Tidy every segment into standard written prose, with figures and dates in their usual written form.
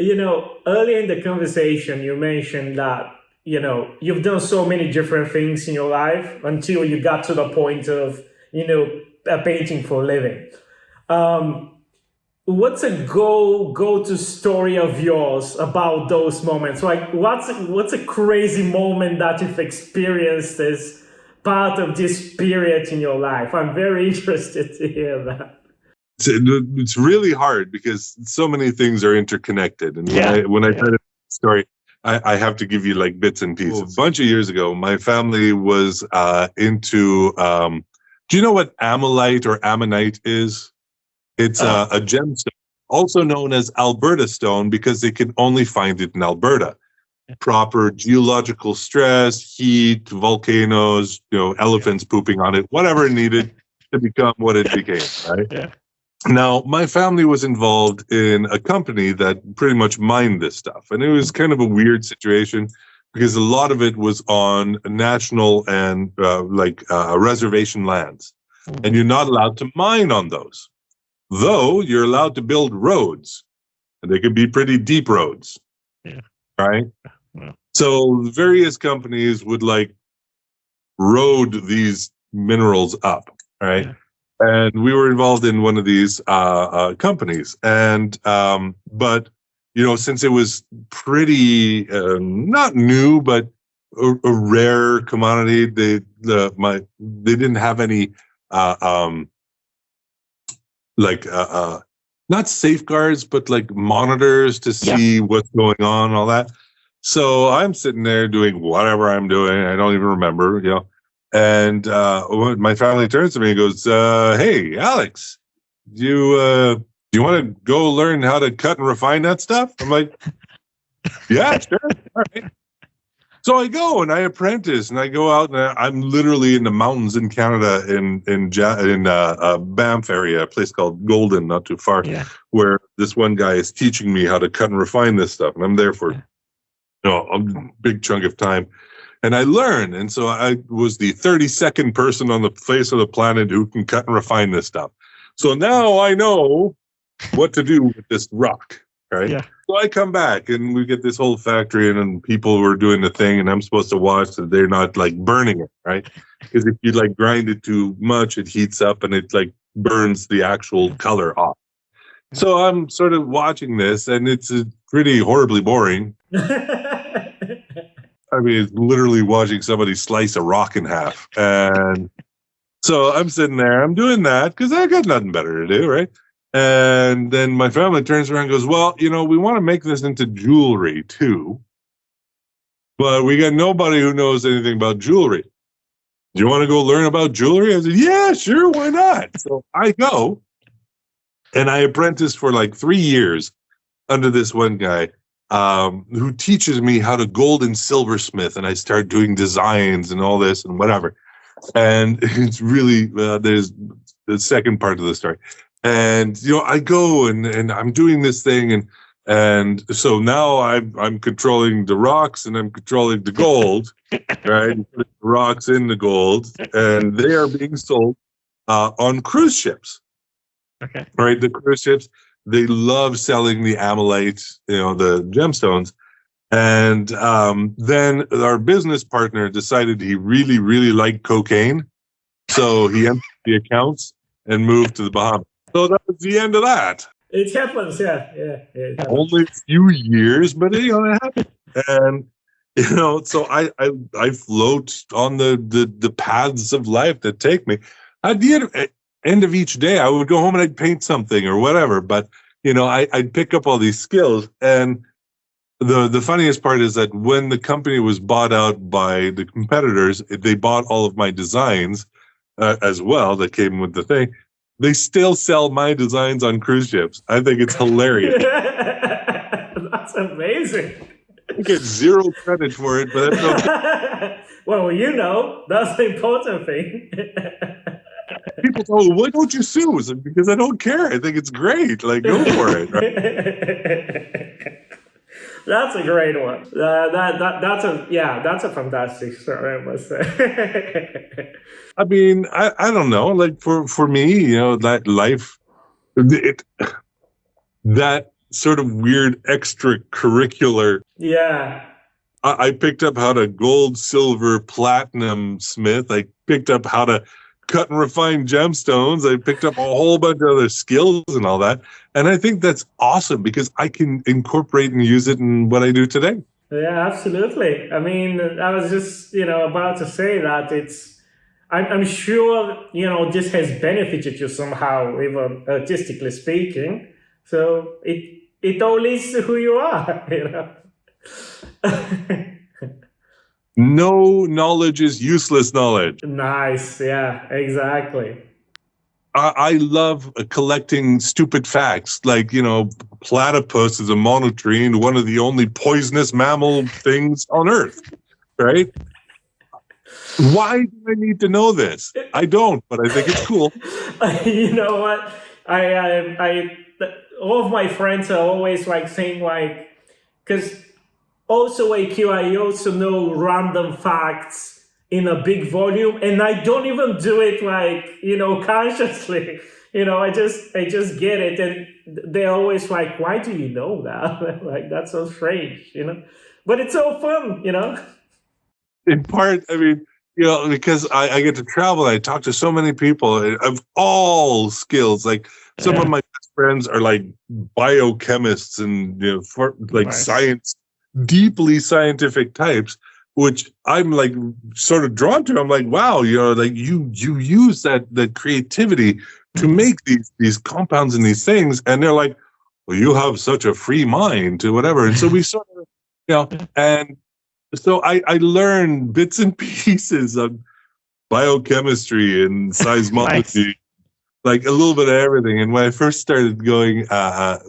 Earlier in the conversation, you mentioned that, you've done so many different things in your life until you got to the point of, painting for a living. What's a go-to story of yours about those moments? Like, what's a crazy moment that you've experienced as part of this period in your life? I'm very interested to hear that. It's really hard because so many things are interconnected. And when I tell the story, I have to give you like bits and pieces. A bunch of years ago, my family was into, do you know what ammolite or ammonite is? It's a gemstone, also known as Alberta stone, because they can only find it in Alberta. Proper geological stress, heat, volcanoes, elephants pooping on it, whatever needed to become what it became, right? Yeah. Now, my family was involved in a company that pretty much mined this stuff. And it was kind of a weird situation because a lot of it was on national and reservation lands. And you're not allowed to mine on those. Though you're allowed to build roads. And they can be pretty deep roads. Yeah. Right? Yeah. So various companies would road these minerals up. Right? Yeah. And we were involved in one of these companies, and but since it was pretty not new, but a rare commodity, they didn't have any not safeguards, but like monitors to see what's going on, all that. So I'm sitting there doing whatever I'm doing. I don't even remember, And my family turns to me and goes, "Hey, Alex, do you want to go learn how to cut and refine that stuff?" I'm like, "Yeah, sure, all right." So I go and I apprentice, and I go out, and I'm literally in the mountains in Canada, in Banff area, a place called Golden, not too far, where this one guy is teaching me how to cut and refine this stuff, and I'm there for a big chunk of time. And I learned, and so I was the 32nd person on the face of the planet who can cut and refine this stuff. So now I know what to do with this rock, right? Yeah. So I come back, and we get this whole factory, and people were doing the thing, and I'm supposed to watch that they're not burning it, right? Because if you grind it too much, it heats up, and it burns the actual color off. So I'm sort of watching this, and it's pretty horribly boring. I mean, it's literally watching somebody slice a rock in half. And so I'm sitting there, I'm doing that because I got nothing better to do, right? And then my family turns around and goes, "Well, we want to make this into jewelry too, but we got nobody who knows anything about jewelry. Do you want to go learn about jewelry?" I said, "Yeah, sure, why not?" So I go, and I apprenticed for 3 years under this one guy. Who teaches me how to gold and silversmith, and I start doing designs and all this and whatever. And it's really, there's the second part of the story. And, I go and I'm doing this thing. And so now I'm controlling the rocks and I'm controlling the gold, right? Putting the rocks in the gold, and they are being sold on cruise ships. Okay. Right. The cruise ships, they love selling the ammolite, the gemstones. And then our business partner decided he really, really liked cocaine. So he emptied the accounts and moved to the Bahamas. So that was the end of that. It happens, yeah. It happens. Only a few years, but it happened. And so I float on the paths of life that take me. At the end of each day, I would go home and I'd paint something or whatever. But, I'd pick up all these skills. And the funniest part is that when the company was bought out by the competitors, they bought all of my designs as well that came with the thing. They still sell my designs on cruise ships. I think it's hilarious. That's amazing. I get zero credit for it, but that's okay. Well, that's the important thing. People tell me, "Why don't you sue?" I said, "Because I don't care. I think it's great. Go for it." Right? That's a great one. That's a fantastic story, I must say. I mean, I don't know. For me, that life, that sort of weird extracurricular. Yeah. I picked up how to gold, silver, platinum smith. I picked up how to cut and refine gemstones. I picked up a whole bunch of other skills and all that. And I think that's awesome because I can incorporate and use it in what I do today. Yeah, absolutely. I mean, I was just, about to say that I'm sure, this has benefited you somehow, even artistically speaking. So it all leads to who you are, No knowledge is useless knowledge. Nice. Yeah, exactly. I love collecting stupid facts, like, platypus is a monotreme, one of the only poisonous mammal things on Earth, right? Why do I need to know this? I don't, but I think it's cool. You know what? All of my friends are always like saying like, because also AQ, I also know random facts in a big volume, and I don't even do it like, consciously. I just get it, and they're always like, "Why do you know that?" Like, that's so strange, But it's so fun, In part, I mean, because I get to travel, I talk to so many people of all skills. Like some of my best friends are like biochemists and Nice. science, deeply scientific types, which I'm like sort of drawn to. I'm like, wow, like you use that creativity to make these compounds and these things, and they're like, well, you have such a free mind to whatever. And so we sort of, and so I learned bits and pieces of biochemistry and seismology, Nice. like a little bit of everything. And when I first started going out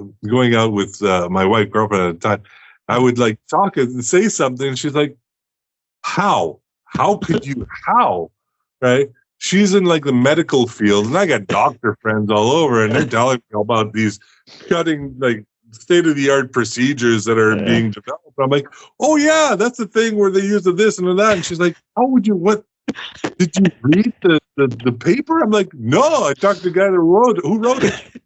with my wife, girlfriend at the time, I would like talk and say something, and she's like, how could you, right? She's in like the medical field, and I got doctor friends all over, and they're telling me about these cutting, like, state-of-the-art procedures that are being developed. I'm like, oh yeah, that's the thing where they use this and that. And she's like, what did you read the paper? I'm like, no, I talked to the guy who wrote it.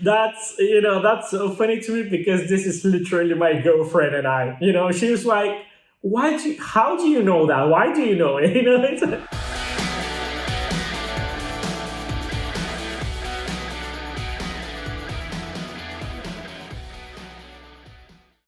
That's so funny to me because this is literally my girlfriend and I. She was like, how do you know that? Why do you know it?